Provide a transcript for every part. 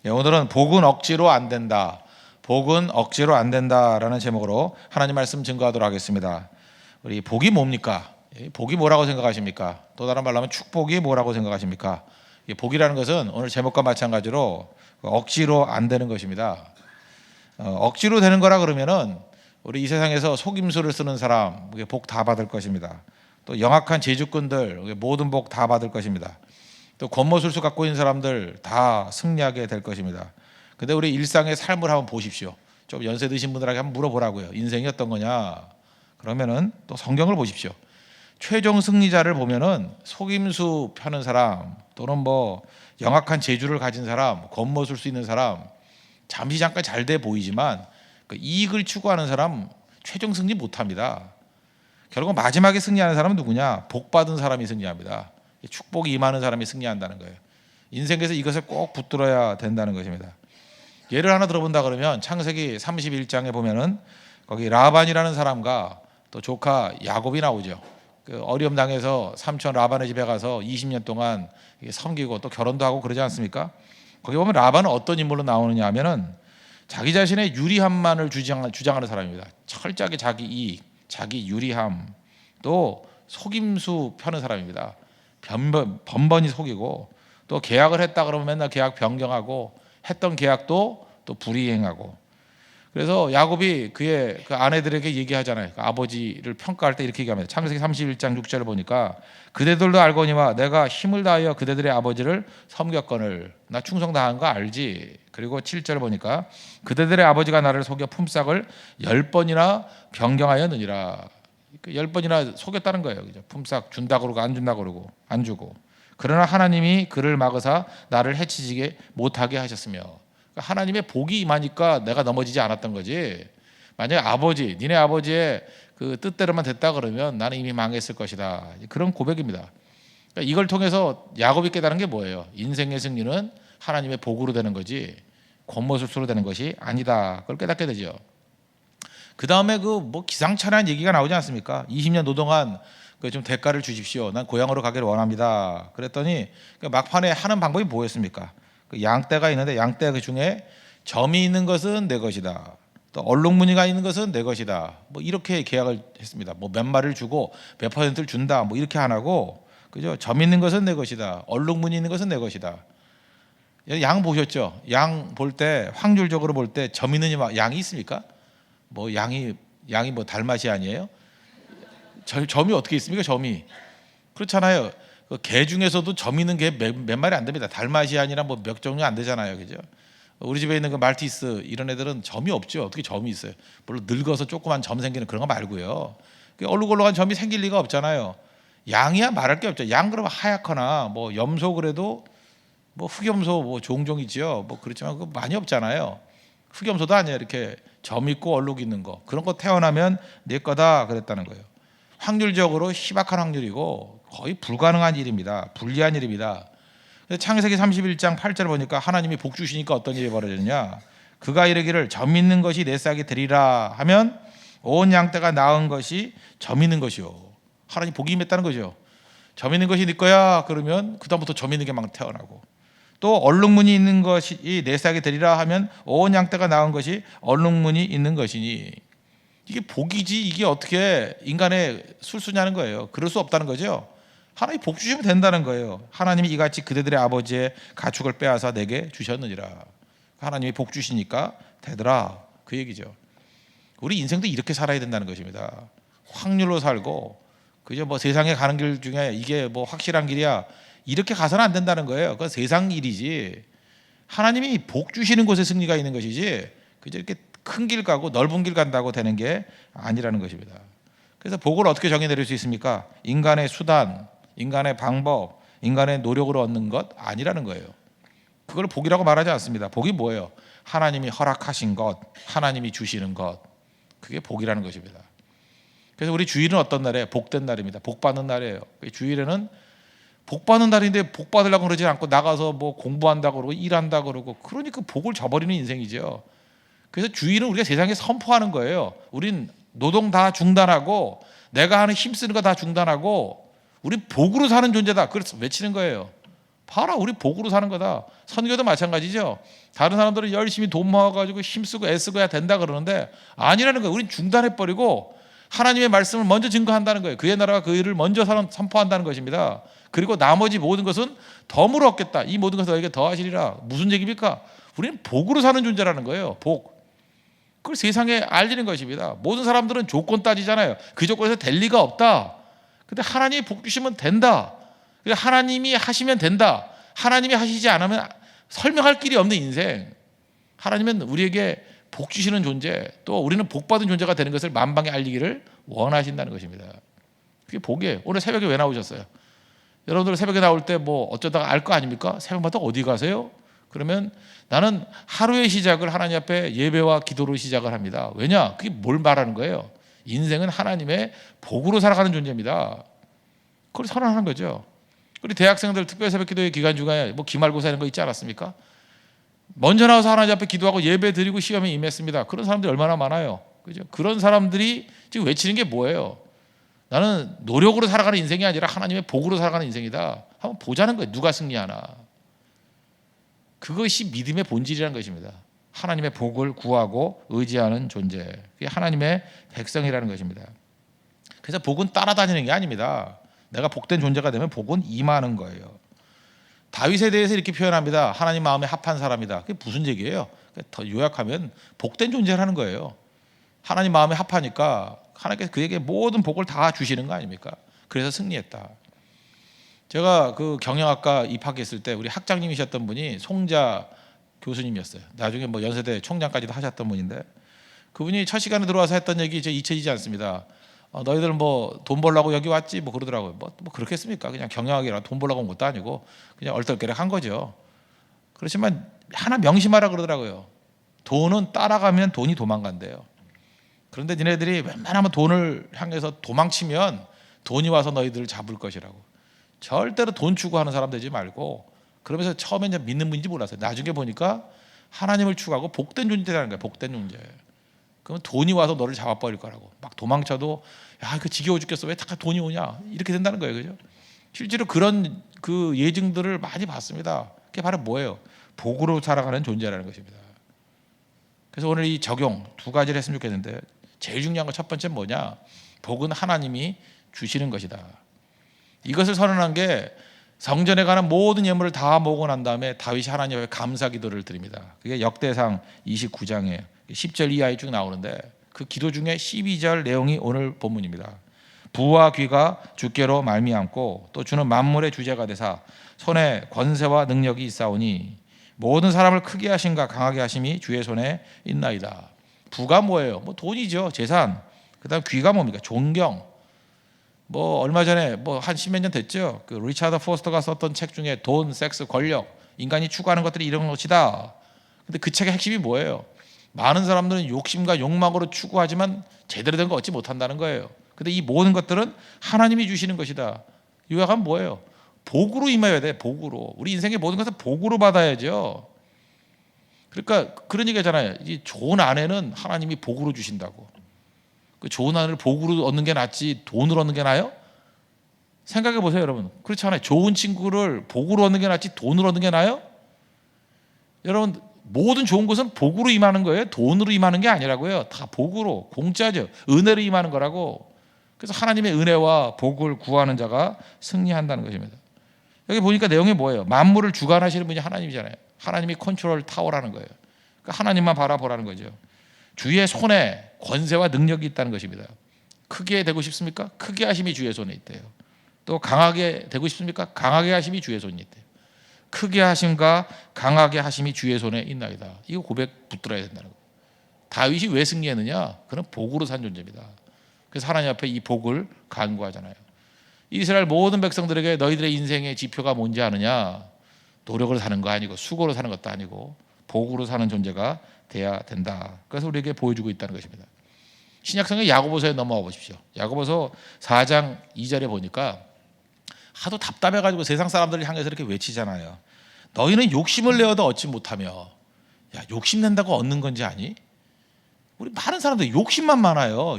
오늘은 복은 억지로 안 된다. 복은 억지로 안 된다라는 제목으로 하나님 말씀 증거하도록 하겠습니다. 우리 복이 뭡니까? 복이 뭐라고 생각하십니까? 또 다른 말로 하면 축복이 뭐라고 생각하십니까? 복이라는 것은 오늘 제목과 마찬가지로 억지로 안 되는 것입니다. 억지로 되는 거라 그러면은 우리 이 세상에서 속임수를 쓰는 사람 복 다 받을 것입니다. 또 영악한 제주꾼들 모든 복 다 받을 것입니다. 또 권모술수 갖고 있는 사람들 다 승리하게 될 것입니다. 근데 우리 일상의 삶을 한번 보십시오. 좀 연세 드신 분들에게 한번 물어보라고요. 인생이 어떤 거냐? 그러면은 또 성경을 보십시오. 최종 승리자를 보면은 속임수 펴는 사람 또는 뭐 영악한 재주를 가진 사람, 권모술수 있는 사람, 잠시 잠깐 잘 돼 보이지만 그 이익을 추구하는 사람 최종 승리 못합니다. 결국 마지막에 승리하는 사람은 누구냐? 복 받은 사람이 승리합니다. 축복이 임하는 사람이 승리한다는 거예요. 인생에서 이것을 꼭 붙들어야 된다는 것입니다. 예를 하나 들어본다 그러면 창세기 31장에 보면은 거기 라반이라는 사람과 또 조카 야곱이 나오죠. 그 어려움 당해서 삼촌 라반의 집에 가서 20년 동안 섬기고 또 결혼도 하고 그러지 않습니까? 거기 보면 라반은 어떤 인물로 나오느냐 하면은 자기 자신의 유리함만을 주장하는 사람입니다. 철저하게 자기 이익, 자기 유리함, 또 속임수 펴는 사람입니다. 번번이 속이고 또 계약을 했다 그러면 맨날 계약 변경하고 했던 계약도 또 불이행하고. 그래서 야곱이 그의 그 아내들에게 얘기하잖아요. 그 아버지를 평가할 때 이렇게 얘기합니다. 창세기 31장 6절을 보니까 그대들도 알거니와 내가 힘을 다하여 그대들의 아버지를 섬겼거늘 나 충성 다한 거 알지. 그리고 7절 보니까 그대들의 아버지가 나를 속여 품삯을 10번이나 변경하였느니라. 10번이나 속였다는 거예요. 그죠? 품삯 준다 그러고 안 준다 그러고 안 주고. 그러나 하나님이 그를 막으사 나를 해치지게 못하게 하셨으며, 그러니까 하나님의 복이 임하니까 내가 넘어지지 않았던 거지. 만약에 니네 아버지의 그 뜻대로만 됐다 그러면 나는 이미 망했을 것이다. 그런 고백입니다. 그러니까 이걸 통해서 야곱이 깨달은 게 뭐예요? 인생의 승리는 하나님의 복으로 되는 거지 권모술수로 되는 것이 아니다. 그걸 깨닫게 되죠. 그 다음에 그 뭐 기상천외한 얘기가 나오지 않습니까? 20년 노동한 그 좀 대가를 주십시오. 난 고향으로 가기를 원합니다. 그랬더니 막판에 하는 방법이 뭐였습니까? 그 양떼가 있는데 양떼 그 중에 점이 있는 것은 내 것이다. 또 얼룩무늬가 있는 것은 내 것이다. 뭐 이렇게 계약을 했습니다. 뭐 몇 마리를 주고 몇 퍼센트를 준다. 뭐 이렇게 안 하고 그죠? 점 있는 것은 내 것이다. 얼룩무늬 있는 것은 내 것이다. 양 보셨죠? 양 볼 때 확률적으로 볼 때 점 있는 양이 있습니까? 뭐 양이 뭐 달맛이 아니에요? 점이 어떻게 있습니까? 점이 그렇잖아요. 그 개 중에서도 점 있는 게 몇 마리 안 됩니다. 달맛이 아니라 뭐 몇 종류 안 되잖아요, 그죠? 우리 집에 있는 그 말티스 이런 애들은 점이 없죠. 어떻게 점이 있어요? 물론 늙어서 조그만 점 생기는 그런 거 말고요. 얼룩얼룩한 점이 생길 리가 없잖아요. 양이야 말할 게 없죠. 양 그러면 하얗거나 뭐 염소 그래도 뭐 흑염소 뭐 종종 있죠. 뭐 그렇지만 그 많이 없잖아요. 흑염소도 아니에요. 이렇게 점 있고 얼룩 있는 거 그런 거 태어나면 내 거다 그랬다는 거예요. 확률적으로 희박한 확률이고 거의 불가능한 일입니다. 불리한 일입니다. 창세기 31장 8절 보니까 하나님이 복 주시니까 어떤 일이 벌어졌냐? 그가 이르기를 점 있는 것이 내 싹이 되리라 하면 온 양떼가 낳은 것이 점 있는 것이요. 하나님 복이 임했다는 거죠. 점 있는 것이 네 거야 그러면 그다음부터 점 있는 게 막 태어나고, 또 얼룩무늬 있는 것이 내 싹이 되리라 하면 온 양떼가 낳은 것이 얼룩무늬 있는 것이니. 이게 복이지 이게 어떻게 인간의 술수냐는 거예요. 그럴 수 없다는 거죠. 하나님이 복 주시면 된다는 거예요. 하나님이 이같이 그대들의 아버지의 가축을 빼앗아 내게 주셨느니라. 하나님이 복 주시니까 되더라 그 얘기죠. 우리 인생도 이렇게 살아야 된다는 것입니다. 확률로 살고 그죠? 뭐 세상에 가는 길 중에 이게 뭐 확실한 길이야 이렇게 가서는 안 된다는 거예요. 그건 세상 일이지. 하나님이 복 주시는 곳에 승리가 있는 것이지 그저 이렇게 큰 길 가고 넓은 길 간다고 되는 게 아니라는 것입니다. 그래서 복을 어떻게 정의 내릴 수 있습니까? 인간의 수단, 인간의 방법, 인간의 노력으로 얻는 것 아니라는 거예요. 그걸 복이라고 말하지 않습니다. 복이 뭐예요? 하나님이 허락하신 것, 하나님이 주시는 것, 그게 복이라는 것입니다. 그래서 우리 주일은 어떤 날이에요? 복된 날입니다. 복 받는 날이에요. 주일에는 복 받는 날인데 복 받으려고 그러지 않고 나가서 뭐 공부한다고 그러고 일한다고 그러고 그러니까 복을 저버리는 인생이죠. 그래서 주일은 우리가 세상에 선포하는 거예요. 우린 노동 다 중단하고 내가 하는 힘쓰는 거 다 중단하고 우린 복으로 사는 존재다. 그래서 외치는 거예요. 봐라, 우리 복으로 사는 거다. 선교도 마찬가지죠. 다른 사람들은 열심히 돈 모아가지고 힘쓰고 애쓰고 해야 된다 그러는데 아니라는 거예요. 우린 중단해버리고 하나님의 말씀을 먼저 증거한다는 거예요. 그의 나라와 그 일을 먼저 선포한다는 것입니다. 그리고 나머지 모든 것은 덤으로 얻겠다. 이 모든 것을 너에게 더하시리라. 무슨 얘기입니까? 우리는 복으로 사는 존재라는 거예요. 복. 그걸 세상에 알리는 것입니다. 모든 사람들은 조건 따지잖아요. 그 조건에서 될 리가 없다. 근데 하나님이 복 주시면 된다. 하나님이 하시면 된다. 하나님이 하시지 않으면 설명할 길이 없는 인생. 하나님은 우리에게 복 주시는 존재, 또 우리는 복 받은 존재가 되는 것을 만방에 알리기를 원하신다는 것입니다. 그게 복이에요. 오늘 새벽에 왜 나오셨어요? 여러분들 새벽에 나올 때 뭐 어쩌다가 알 거 아닙니까? 새벽마다 어디 가세요? 그러면 나는 하루의 시작을 하나님 앞에 예배와 기도로 시작을 합니다. 왜냐? 그게 뭘 말하는 거예요? 인생은 하나님의 복으로 살아가는 존재입니다. 그걸 선언하는 거죠. 우리 대학생들 특별 새벽 기도회 기간 중에 뭐 기말고사 이런 거 있지 않았습니까? 먼저 나와서 하나님 앞에 기도하고 예배 드리고 시험에 임했습니다. 그런 사람들이 얼마나 많아요. 그죠? 그런 사람들이 지금 외치는 게 뭐예요? 나는 노력으로 살아가는 인생이 아니라 하나님의 복으로 살아가는 인생이다. 한번 보자는 거예요. 누가 승리하나. 그것이 믿음의 본질이라는 것입니다. 하나님의 복을 구하고 의지하는 존재. 그게 하나님의 백성이라는 것입니다. 그래서 복은 따라다니는 게 아닙니다. 내가 복된 존재가 되면 복은 임하는 거예요. 다윗에 대해서 이렇게 표현합니다. 하나님 마음에 합한 사람이다. 그게 무슨 얘기예요? 더 요약하면 복된 존재라는 거예요. 하나님 마음에 합하니까 하나님께서 그에게 모든 복을 다 주시는 거 아닙니까? 그래서 승리했다. 제가 그 경영학과 입학했을 때 우리 학장님이셨던 분이 송자 교수님이었어요. 나중에 뭐 연세대 총장까지도 하셨던 분인데 그분이 첫 시간에 들어와서 했던 얘기 이제 잊혀지지 않습니다. 너희들 뭐 돈 벌려고 여기 왔지 뭐 그러더라고요. 뭐 그렇겠습니까? 그냥 경영학이라 돈 벌려고 온 것도 아니고 그냥 얼떨결에 한 거죠. 그렇지만 하나 명심하라 그러더라고요. 돈은 따라가면 돈이 도망간대요. 그런데 니네들이 웬만하면 돈을 향해서 도망치면 돈이 와서 너희들을 잡을 것이라고. 절대로 돈 추구하는 사람 되지 말고. 그러면서 처음에 믿는 분인지 몰랐어요. 나중에 보니까 하나님을 추구하고 복된 존재라는 거예요. 복된 존재. 그러면 돈이 와서 너를 잡아버릴 거라고. 막 도망쳐도 야, 이거 지겨워 죽겠어. 왜 다 돈이 오냐? 이렇게 된다는 거예요. 그죠? 실제로 그런 그 예증들을 많이 봤습니다. 그게 바로 뭐예요? 복으로 살아가는 존재라는 것입니다. 그래서 오늘 이 적용 두 가지를 했으면 좋겠는데 제일 중요한 건 첫 번째는 뭐냐? 복은 하나님이 주시는 것이다. 이것을 선언한 게 성전에 관한 모든 예물을 다 모으고 난 다음에 다윗이 하나님 앞에 감사 기도를 드립니다. 그게 역대상 29장에 10절 이하에 쭉 나오는데 그 기도 중에 12절 내용이 오늘 본문입니다. 부와 귀가 주께로 말미암고 또 주는 만물의 주제가 되사 손에 권세와 능력이 있사오니 모든 사람을 크게 하심과 강하게 하심이 주의 손에 있나이다. 부가 뭐예요? 뭐 돈이죠. 재산. 그다음 귀가 뭡니까? 존경. 뭐 얼마 전에 뭐 한 십몇 년 됐죠. 그 리차드 포스터가 썼던 책 중에 돈, 섹스, 권력, 인간이 추구하는 것들이 이런 것이다. 근데 그 책의 핵심이 뭐예요? 많은 사람들은 욕심과 욕망으로 추구하지만 제대로 된 거 얻지 못한다는 거예요. 근데 이 모든 것들은 하나님이 주시는 것이다. 요약하면 뭐예요? 복으로 임해야 돼. 복으로. 우리 인생의 모든 것은 복으로 받아야죠. 그러니까 그런 얘기잖아요. 이 좋은 아내는 하나님이 복으로 주신다고. 그 좋은 아내를 복으로 얻는 게 낫지 돈으로 얻는 게 나아요? 생각해 보세요, 여러분. 그렇지 않아요? 좋은 친구를 복으로 얻는 게 낫지 돈으로 얻는 게 나아요? 여러분, 모든 좋은 것은 복으로 임하는 거예요. 돈으로 임하는 게 아니라고요. 다 복으로, 공짜죠. 은혜로 임하는 거라고. 그래서 하나님의 은혜와 복을 구하는 자가 승리한다는 것입니다. 여기 보니까 내용이 뭐예요? 만물을 주관하시는 분이 하나님이잖아요. 하나님이 컨트롤 타워라는 거예요. 그러니까 하나님만 바라보라는 거죠. 주의 손에 권세와 능력이 있다는 것입니다. 크게 되고 싶습니까? 크게 하심이 주의 손에 있대요. 또 강하게 되고 싶습니까? 강하게 하심이 주의 손에 있대요. 크게 하심과 강하게 하심이 주의 손에 있나이다. 이거 고백 붙들어야 된다는 거예요. 다윗이 왜 승리했느냐? 그는 복으로 산 존재입니다. 그래서 하나님 앞에 이 복을 간구하잖아요. 이스라엘 모든 백성들에게 너희들의 인생의 지표가 뭔지 아느냐? 노력으로 사는 거 아니고 수고로 사는 것도 아니고 복으로 사는 존재가 돼야 된다. 그래서 우리에게 보여주고 있다는 것입니다. 신약성경 야고보서에 넘어와 보십시오. 야고보서 4장 2절에 보니까 하도 답답해가지고 세상 사람들을 향해서 이렇게 외치잖아요. 너희는 욕심을 내어도 얻지 못하며. 야, 욕심 낸다고 얻는 건지 아니? 우리 많은 사람들 욕심만 많아요.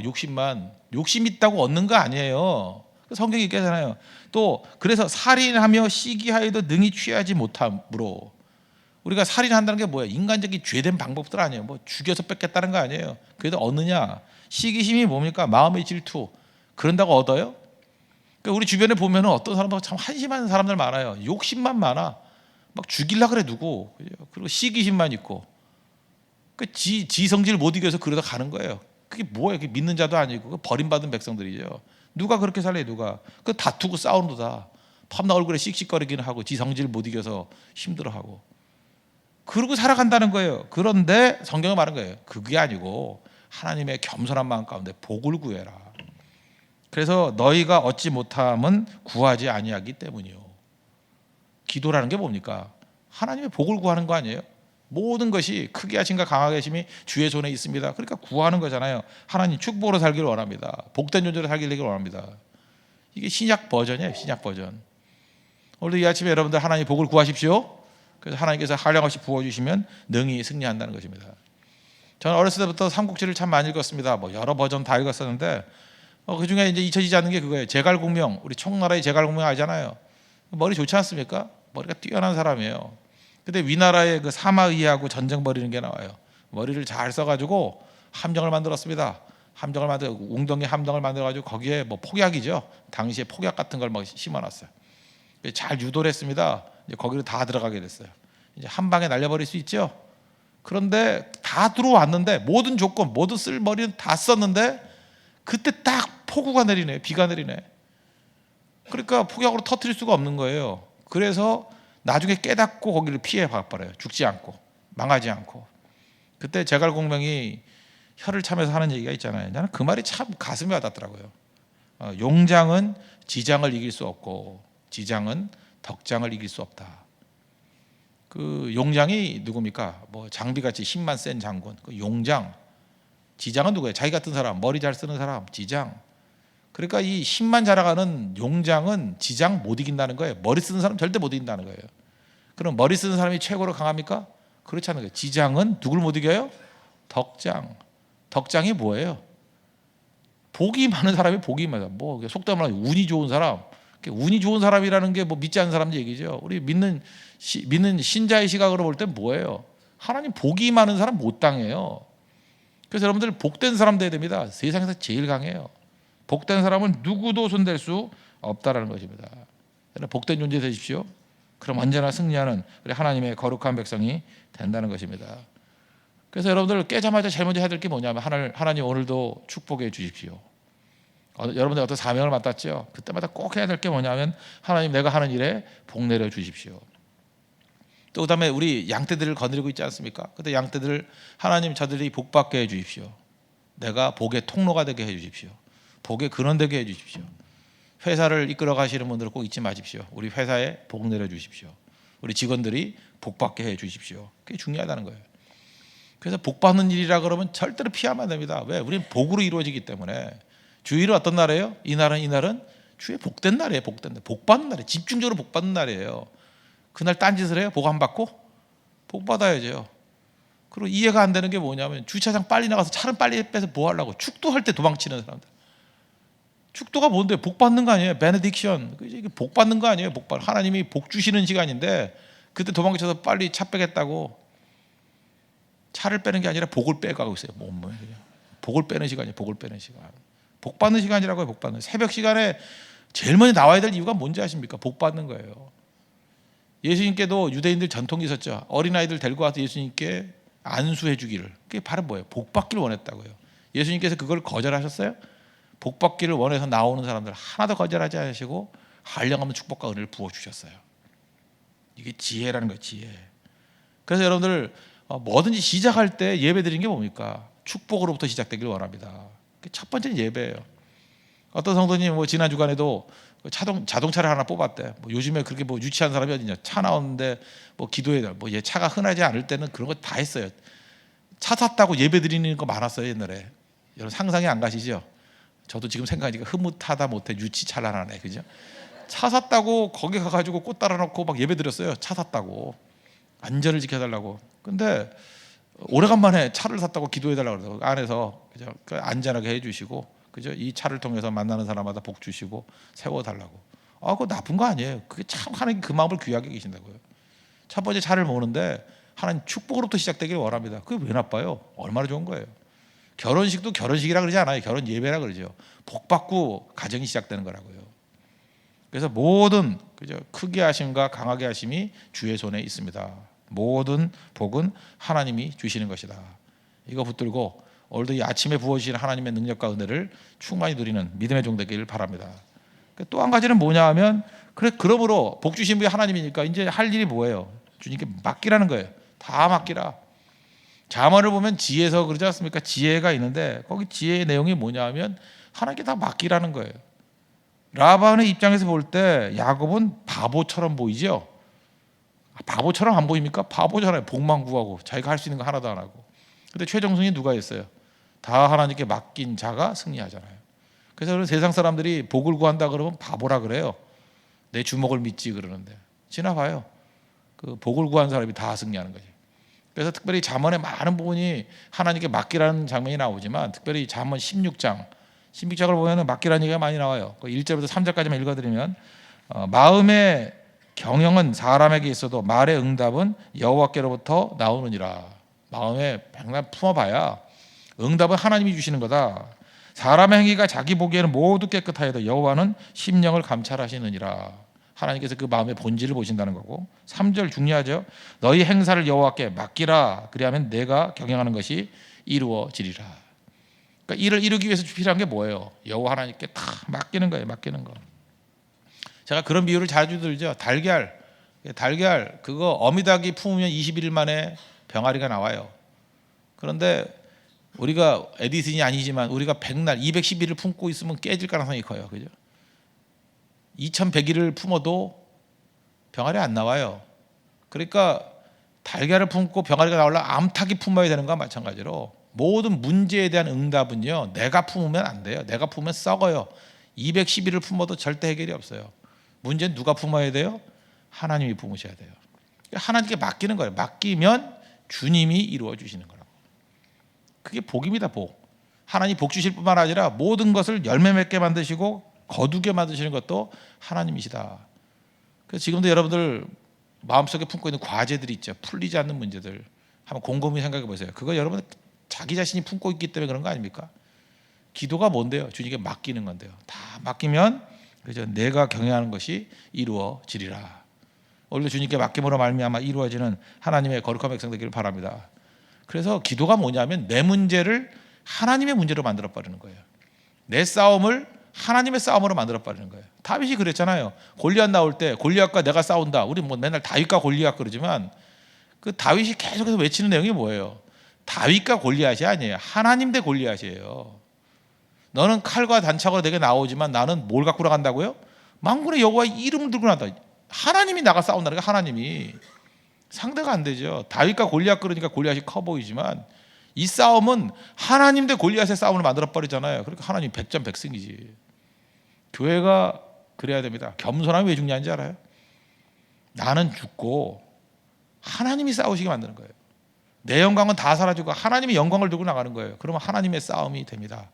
욕심 있다고 얻는 거 아니에요. 성경이 얘기하잖아요. 또 그래서 살인하며 시기하여도 능히 취하지 못함으로. 우리가 살인한다는 게 뭐예요? 인간적인 죄된 방법들 아니에요. 뭐 죽여서 뺏겠다는 거 아니에요. 그래도 얻느냐? 시기심이 뭡니까? 마음의 질투. 그런다고 얻어요? 그러니까 우리 주변에 보면은 어떤 사람들 참 한심한 사람들 많아요. 욕심만 많아. 막 죽이려 그래 누구. 그리고 시기심만 있고. 그 지 성질 못 이겨서 그러다 가는 거예요. 그게 뭐예요? 그게 믿는 자도 아니고 버림받은 백성들이죠. 누가 그렇게 살래? 누가? 그 다투고 싸우는 다 밤낮 얼굴에 씩씩거리기는 하고 지 성질 못 이겨서 힘들어하고. 그러고 살아간다는 거예요. 그런데 성경은 말한 거예요. 그게 아니고 하나님의 겸손한 마음 가운데 복을 구해라. 그래서 너희가 얻지 못함은 구하지 아니하기 때문이요. 기도라는 게 뭡니까? 하나님의 복을 구하는 거 아니에요? 모든 것이 크게 하신가 강하게 하심이 주의 손에 있습니다. 그러니까 구하는 거잖아요. 하나님 축복으로 살기를 원합니다. 복된 존재로 살기를 원합니다. 이게 신약 버전이에요. 신약 버전. 오늘도 이 아침에 여러분들 하나님 복을 구하십시오. 그래서 하나님께서 한량없이 부어주시면 능히 승리한다는 것입니다. 저는 어렸을 때부터 삼국지를 참 많이 읽었습니다. 뭐 여러 버전 다 읽었었는데 그 중에 이제 잊혀지지 않는 게 그거예요. 제갈공명, 우리 총나라의 제갈공명 알잖아요. 머리 좋지 않습니까? 머리가 뛰어난 사람이에요. 근데 위나라의 그 사마의하고 전쟁 벌이는 게 나와요. 머리를 잘 써가지고 함정을 만들었습니다. 함정을 만들어 웅덩이 함정을 만들어가지고 거기에 뭐 폭약이죠. 당시에 폭약 같은 걸 막 심어놨어요. 잘 유도를 했습니다. 이제 거기로 다 들어가게 됐어요. 이제 한 방에 날려버릴 수 있죠. 그런데 다 들어왔는데 모든 조건, 모든 쓸 머리는 다 썼는데 그때 딱 폭우가 내리네, 비가 내리네. 그러니까 폭약으로 터뜨릴 수가 없는 거예요. 그래서 나중에 깨닫고 거기를 피해 봐버려요. 죽지 않고 망하지 않고. 그때 제갈공명이 혀를 차면서 하는 얘기가 있잖아요. 나는 그 말이 참 가슴에 와닿더라고요. 용장은 지장을 이길 수 없고 지장은 덕장을 이길 수 없다. 그 용장이 누굽니까? 뭐 장비같이 힘만 센 장군. 그 용장. 지장은 누구예요? 자기 같은 사람, 머리 잘 쓰는 사람, 지장. 그러니까 이 힘만 자라가는 용장은 지장 못 이긴다는 거예요. 머리 쓰는 사람 절대 못 이긴다는 거예요. 그럼 머리 쓰는 사람이 최고로 강합니까? 그렇지 않은 거예요. 지장은 누굴 못 이겨요? 덕장. 덕장이 뭐예요? 복이 많은 사람이 복이 많아. 뭐 속담 말하면 운이 좋은 사람. 운이 좋은 사람이라는 게 뭐 믿지 않는 사람 얘기죠. 우리 믿는 신자의 시각으로 볼 때 뭐예요? 하나님 복이 많은 사람 못 당해요. 그래서 여러분들 복된 사람 돼야 됩니다. 세상에서 제일 강해요. 복된 사람은 누구도 손댈 수 없다라는 것입니다. 복된 존재 되십시오. 그럼 언제나 승리하는 우리 하나님의 거룩한 백성이 된다는 것입니다. 그래서 여러분들 깨자마자 제일 먼저 해야 될 게 뭐냐면 하나님 오늘도 축복해 주십시오. 여러분들 어떤 사명을 맡았죠? 그때마다 꼭 해야 될 게 뭐냐면 하나님 내가 하는 일에 복 내려 주십시오. 또 그다음에 우리 양떼들을 거느리고 있지 않습니까? 그때 양떼들 하나님 저들이 복 받게 해 주십시오. 내가 복의 통로가 되게 해 주십시오. 복의 근원 되게 해 주십시오. 회사를 이끌어 가시는 분들은 꼭 잊지 마십시오. 우리 회사에 복 내려 주십시오. 우리 직원들이 복 받게 해 주십시오. 그게 중요하다는 거예요. 그래서 복 받는 일이라 그러면 절대로 피하면 안 됩니다. 왜? 우리는 복으로 이루어지기 때문에. 주일은 어떤 날이에요? 이날은 주의 복된 날이에요. 복된 날. 복 받는 날이에요. 집중적으로 복 받는 날이에요. 그날 딴짓을 해요? 복 안 받고? 복 받아야죠. 그리고 이해가 안 되는 게 뭐냐면 주차장 빨리 나가서 차를 빨리 빼서 뭐 하려고? 축도할 때 도망치는 사람들. 축도가 뭔데? 복 받는 거 아니에요? 베네딕션. 이게 복 받는 거 아니에요? 하나님이 복 주시는 시간인데 그때 도망쳐서 빨리 차 빼겠다고 차를 빼는 게 아니라 복을 빼가고 있어요. 복을 빼는 시간이에요. 복을 빼는 시간. 복 받는 시간이라고요. 복 받는 새벽 시간에 제일 먼저 나와야 될 이유가 뭔지 아십니까? 복 받는 거예요. 예수님께도 유대인들 전통이 있었죠. 어린아이들 데리고 와서 예수님께 안수해 주기를. 그게 바로 뭐예요? 복 받기를 원했다고요. 예수님께서 그걸 거절하셨어요? 복 받기를 원해서 나오는 사람들 하나도 거절하지 않으시고 한량없는 축복과 은혜를 부어주셨어요. 이게 지혜라는 거예요. 지혜. 그래서 여러분들 뭐든지 시작할 때 예배 드리는 게 뭡니까? 축복으로부터 시작되길 원합니다. 첫 번째는 예배예요. 어떤 성도님 지난 주간에도 자동차를 하나 뽑았대. 요즘에 그렇게 유치한 사람이 어디냐? 차 나오는데 기도해야 돼. 얘 차가 흔하지 않을 때는 그런 거 다 했어요. 차 샀다고 예배 드리는 거 많았어요 옛날에. 여러분 상상이 안 가시죠? 저도 지금 생각하니까 흐뭇하다 못해 유치찬란하네, 그죠? 차 샀다고 거기 가가지고 꽃 달아놓고 막 예배 드렸어요. 차 샀다고 안전을 지켜달라고. 근데 오래간만에 차를 샀다고 기도해달라고 그러고 안에서 그냥 안전하게 해주시고 그죠? 이 차를 통해서 만나는 사람마다 복 주시고 세워달라고. 그거 나쁜 거 아니에요. 그게 참 하나님 그 마음을 귀하게 계신다고요. 첫 번째 차를 모으는데 하나님 축복으로부터 시작되길 원합니다. 그게 왜 나빠요? 얼마나 좋은 거예요. 결혼식도 결혼식이라 그러지 않아요. 결혼 예배라 그러죠. 복 받고 가정이 시작되는 거라고요. 그래서 모든 그죠? 크게 하심과 강하게 하심이 주의 손에 있습니다. 모든 복은 하나님이 주시는 것이다. 이거 붙들고 오늘도 이 아침에 부어주시는 하나님의 능력과 은혜를 충만히 누리는 믿음의 종 되기를 바랍니다. 또 한 가지는 뭐냐 하면 그러므로 복 주신 분이 하나님이니까 이제 할 일이 뭐예요? 주님께 맡기라는 거예요. 다 맡기라. 잠언을 보면 지혜서 그러지 않습니까? 지혜가 있는데 거기 지혜의 내용이 뭐냐 하면 하나님께 다 맡기라는 거예요. 라반의 입장에서 볼 때 야곱은 바보처럼 보이죠. 바보처럼 안 보입니까? 바보잖아요. 복만 구하고 자기가 할 수 있는 거 하나도 안 하고. 근데 최정승이 누가 있어요? 다 하나님께 맡긴 자가 승리하잖아요. 그래서 세상 사람들이 복을 구한다 그러면 바보라 그래요. 내 주먹을 믿지 그러는데 지나봐요. 그 복을 구한 사람이 다 승리하는 거지. 그래서 특별히 잠언의 많은 부분이 하나님께 맡기라는 장면이 나오지만 특별히 잠언 16장을 보면 맡기라는 얘기가 많이 나와요. 1절부터 3절까지만 읽어드리면 마음의 경영은 사람에게 있어도 말의 응답은 여호와께로부터 나오느니라. 마음에 백날 품어봐야 응답은 하나님이 주시는 거다. 사람의 행위가 자기 보기에는 모두 깨끗하여도 여호와는 심령을 감찰하시느니라. 하나님께서 그 마음의 본질을 보신다는 거고. 3절 중요하죠. 너희 행사를 여호와께 맡기라. 그리하면 내가 경영하는 것이 이루어지리라. 그러니까 일을 이루기 위해서 필요한 게 뭐예요? 여호와 하나님께 다 맡기는 거예요. 맡기는 거. 제가 그런 비유를 자주 들죠. 달걀 그거 어미닭이 품으면 21일 만에 병아리가 나와요. 그런데 우리가 에디슨이 아니지만 우리가 100날 211을 품고 있으면 깨질 가능성이 커요. 그죠? 2100일을 품어도 병아리 안 나와요. 그러니까 달걀을 품고 병아리가 나오려면 암탉이 품어야 되는 거와 마찬가지로 모든 문제에 대한 응답은요, 내가 품으면 안 돼요. 내가 품으면 썩어요. 211을 품어도 절대 해결이 없어요. 문제는 누가 품어야 돼요? 하나님이 품으셔야 돼요. 하나님께 맡기는 거예요. 맡기면 주님이 이루어 주시는 거라고. 그게 복입니다. 복. 하나님 복 주실 뿐만 아니라 모든 것을 열매 맺게 만드시고 거두게 만드시는 것도 하나님이시다. 그래서 지금도 여러분들 마음속에 품고 있는 과제들이 있죠. 풀리지 않는 문제들. 한번 곰곰이 생각해 보세요. 그거 여러분 자기 자신이 품고 있기 때문에 그런 거 아닙니까? 기도가 뭔데요? 주님께 맡기는 건데요. 다 맡기면 그죠? 내가 경영하는 것이 이루어지리라. 오늘도 주님께 맡김으로 말미암아 이루어지는 하나님의 거룩한 백성 되기를 바랍니다. 그래서 기도가 뭐냐면 내 문제를 하나님의 문제로 만들어 버리는 거예요. 내 싸움을 하나님의 싸움으로 만들어 버리는 거예요. 다윗이 그랬잖아요. 골리앗 나올 때 골리앗과 내가 싸운다. 우리 뭐 맨날 다윗과 골리앗 그러지만 그 다윗이 계속해서 외치는 내용이 뭐예요? 다윗과 골리앗이 아니에요. 하나님 대 골리앗이에요. 너는 칼과 단창으로 내게 나오지만 나는 뭘 갖고 나간다고요? 만군의 여호와의 이름을 들고 나간다. 하나님이 나가 싸운다는 게 하나님이 상대가 안 되죠. 다윗과 골리앗 그러니까 골리앗이 커 보이지만 이 싸움은 하나님 대 골리앗의 싸움을 만들어 버리잖아요. 그러니까 하나님 백전백승이지. 교회가 그래야 됩니다. 겸손함이 왜 중요한지 알아요? 나는 죽고 하나님이 싸우시게 만드는 거예요. 내 영광은 다 사라지고 하나님의 영광을 들고 나가는 거예요. 그러면 하나님의 싸움이 됩니다.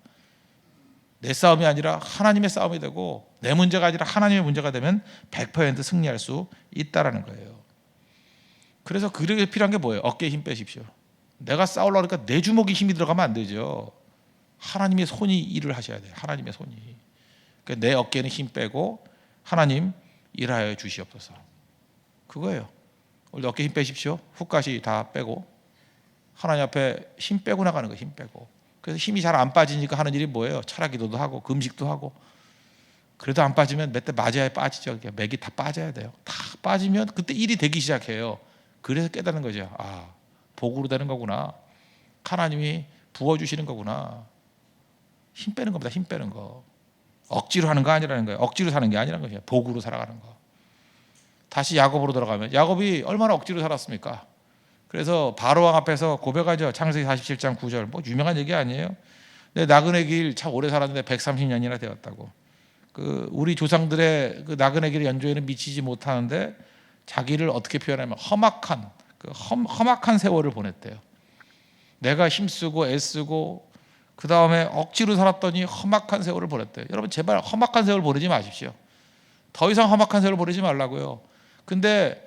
내 싸움이 아니라 하나님의 싸움이 되고 내 문제가 아니라 하나님의 문제가 되면 100% 승리할 수 있다라는 거예요. 그래서 그게 필요한 게 뭐예요? 어깨에 힘 빼십시오. 내가 싸우려고 하니까 내 주먹에 힘이 들어가면 안 되죠. 하나님의 손이 일을 하셔야 돼요. 하나님의 손이. 그러니까 내 어깨는 힘 빼고 하나님 일하여 주시옵소서. 그거예요. 오늘 어깨 힘 빼십시오. 훅가시 다 빼고 하나님 앞에 힘 빼고 나가는 거예요. 힘 빼고. 그래서 힘이 잘 안 빠지니까 하는 일이 뭐예요? 철학기도도 하고 금식도 하고. 그래도 안 빠지면 몇 대 맞아야 빠지죠. 맥이 다 빠져야 돼요. 다 빠지면 그때 일이 되기 시작해요. 그래서 깨닫는 거죠. 아, 복으로 되는 거구나. 하나님이 부어주시는 거구나. 힘 빼는 겁니다. 힘 빼는 거. 억지로 하는 거 아니라는 거예요. 억지로 사는 게 아니라는 거예요. 복으로 살아가는 거. 다시 야곱으로 들어가면 야곱이 얼마나 억지로 살았습니까? 그래서 바로왕 앞에서 고백하죠. 창세기 47장 9절. 뭐 유명한 얘기 아니에요. 내 나그네 길 참 오래 살았는데 130년이나 되었다고. 그 우리 조상들의 그 나그네 길 연조에는 미치지 못하는데 자기를 어떻게 표현하면 험악한 그 험악한 세월을 보냈대요. 내가 힘쓰고 애쓰고 그 다음에 억지로 살았더니 험악한 세월을 보냈대요. 여러분 제발 험악한 세월 보내지 마십시오. 더 이상 험악한 세월 보내지 말라고요. 근데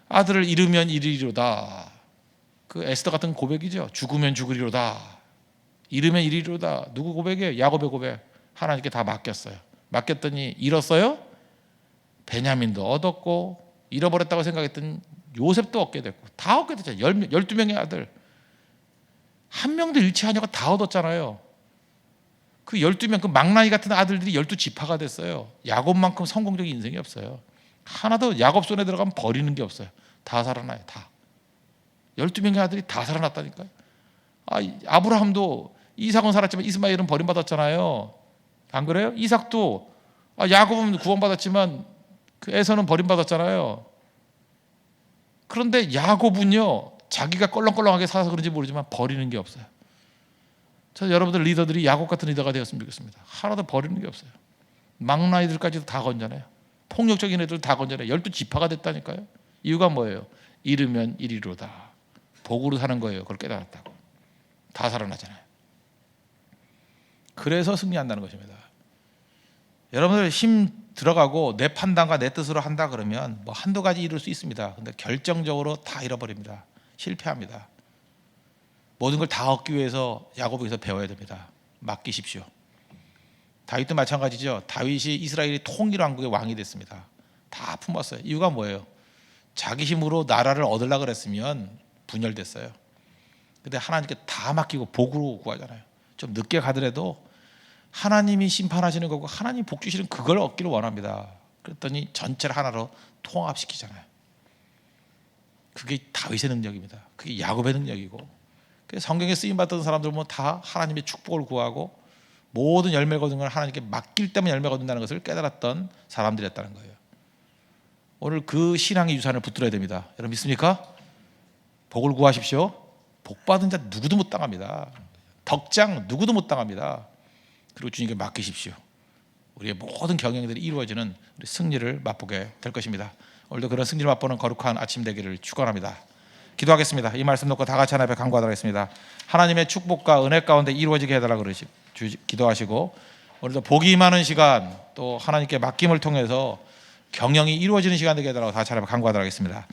아들을 잃으면 잃으리로다. 그 에스더 같은 고백이죠. 죽으면 죽으리로다. 잃으면 잃으리로다. 누구 고백이에요? 야곱의 고백. 하나님께 다 맡겼어요. 맡겼더니 잃었어요? 베냐민도 얻었고 잃어버렸다고 생각했던 요셉도 얻게 됐고 다 얻게 됐잖아요. 12명의 아들. 한 명도 잃지 않냐고 다 얻었잖아요. 그 12명 그 망나니 같은 아들들이 12지파가 됐어요. 야곱만큼 성공적인 인생이 없어요. 하나도 야곱 손에 들어가면 버리는 게 없어요. 다 살아나요. 다. 12명의 아들이 다 살아났다니까요. 아브라함도 이삭은 살았지만 이스마엘은 버림받았잖아요. 안 그래요? 이삭도 야곱은 구원받았지만 그 에서는 버림받았잖아요. 그런데 야곱은요 자기가 껄렁껄렁하게 살아서 그런지 모르지만 버리는 게 없어요. 저 여러분들 리더들이 야곱 같은 리더가 되었으면 좋겠습니다. 하나도 버리는 게 없어요. 망나이들까지도 다 건져내요. 폭력적인 애들 다 건져내요. 12지파가 됐다니까요. 이유가 뭐예요? 잃으면 이리로다. 복으로 사는 거예요. 그걸 깨달았다고. 다 살아나잖아요. 그래서 승리한다는 것입니다. 여러분들 힘 들어가고 내 판단과 내 뜻으로 한다 그러면 뭐 한두 가지 이룰 수 있습니다. 근데 결정적으로 다 잃어버립니다. 실패합니다. 모든 걸 다 얻기 위해서 야곱에서 배워야 됩니다. 맡기십시오. 다윗도 마찬가지죠. 다윗이 이스라엘이 통일 왕국의 왕이 됐습니다. 다 품었어요. 이유가 뭐예요? 자기 힘으로 나라를 얻으려고 그랬으면 분열됐어요. 근데 하나님께 다 맡기고 복으로 구하잖아요. 좀 늦게 가더라도 하나님이 심판하시는 거고 하나님 복 주시는 그걸 얻기를 원합니다. 그랬더니 전체를 하나로 통합시키잖아요. 그게 다윗의 능력입니다. 그게 야곱의 능력이고 성경에 쓰임받던 사람들 보면 다 하나님의 축복을 구하고 모든 열매를 거둔 걸 하나님께 맡길 때만 열매가 거둔다는 것을 깨달았던 사람들이었다는 거예요. 오늘 그 신앙의 유산을 붙들어야 됩니다. 여러분 믿습니까? 복을 구하십시오. 복 받은 자 누구도 못 당합니다. 덕장 누구도 못 당합니다. 그리고 주님께 맡기십시오. 우리의 모든 경영들이 이루어지는 우리 승리를 맛보게 될 것입니다. 오늘도 그런 승리를 맛보는 거룩한 아침 되기를 축원합니다. 기도하겠습니다. 이 말씀 놓고 다 같이 하나님 앞에 간구하도록 하겠습니다. 하나님의 축복과 은혜 가운데 이루어지게 해달라고 기도하시고 오늘도 복이 임하는 시간 또 하나님께 맡김을 통해서 경영이 이루어지는 시간 되게 해달라고 다 같이 하나님 앞에 간구하도록 하겠습니다.